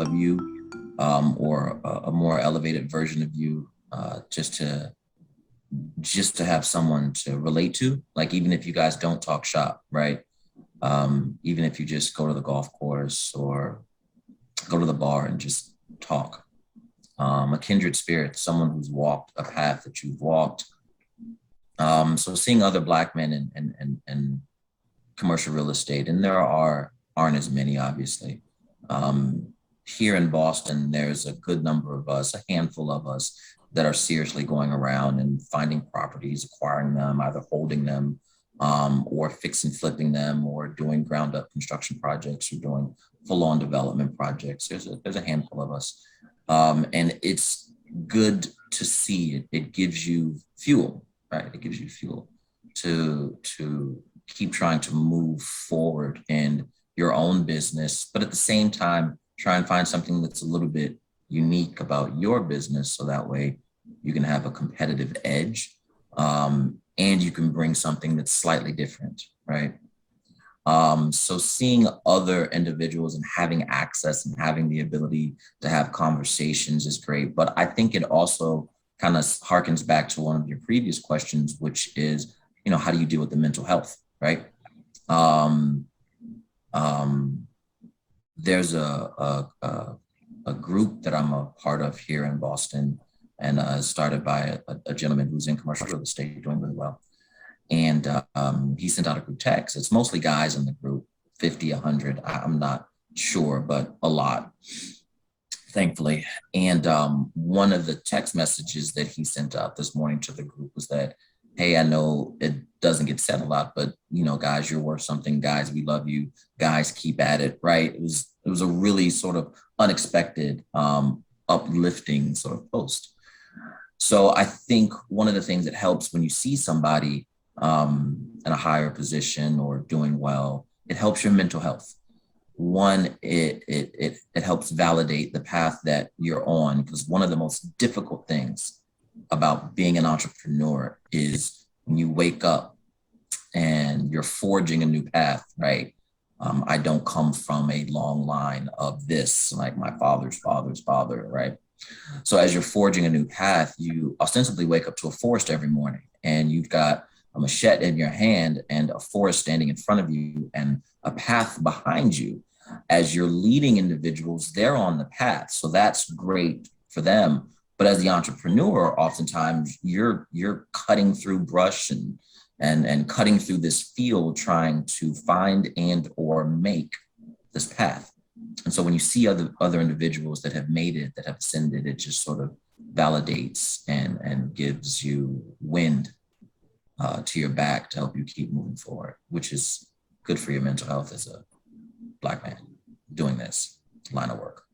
of you, or a more elevated version of you, just to have someone to relate to. Like, even if you guys don't talk shop, right? Even if you just go to the golf course or go to the bar and just talk. A kindred spirit, someone who's walked a path that you've walked. So seeing other Black men in commercial real estate, and aren't as many, obviously. Here in Boston, there's a good number of us, a handful of us, that are seriously going around and finding properties, acquiring them, either holding them, or fixing, flipping them, or doing ground up construction projects, or doing full on development projects. There's a handful of us. And it's good to see it. It gives you fuel, right? It gives you fuel to keep trying to move forward in your own business, but at the same time, try and find something that's a little bit unique about your business, so that way you can have a competitive edge, and you can bring something that's slightly different, right? So seeing other individuals and having access and having the ability to have conversations is great. But I think it also kind of harkens back to one of your previous questions, which is, how do you deal with the mental health, right? There's a group that I'm a part of here in Boston, and started by a gentleman who's in commercial real estate, doing really well. And he sent out a group text. It's mostly guys in the group, 50, 100. I'm not sure, but a lot, thankfully. And one of the text messages that he sent out this morning to the group was that, hey, I know it doesn't get said a lot, but guys, you're worth something. Guys, we love you. Guys, keep at it, right? It was a really sort of unexpected, uplifting sort of post. So I think one of the things that helps when you see somebody in a higher position or doing well, it helps your mental health. One, it helps validate the path that you're on, because one of the most difficult things about being an entrepreneur is when you wake up and you're forging a new path, right? I don't come from a long line of this, like my father's father's father, right? So as you're forging a new path, you ostensibly wake up to a forest every morning, and you've got a machete in your hand and a forest standing in front of you and a path behind you. As you're leading individuals, they're on the path. So that's great for them. But as the entrepreneur, oftentimes you're cutting through brush and cutting through this field, trying to find and or make this path. And so when you see other individuals that have made it, that have ascended, it just sort of validates and gives you wind to your back to help you keep moving forward, which is good for your mental health as a Black man doing this line of work.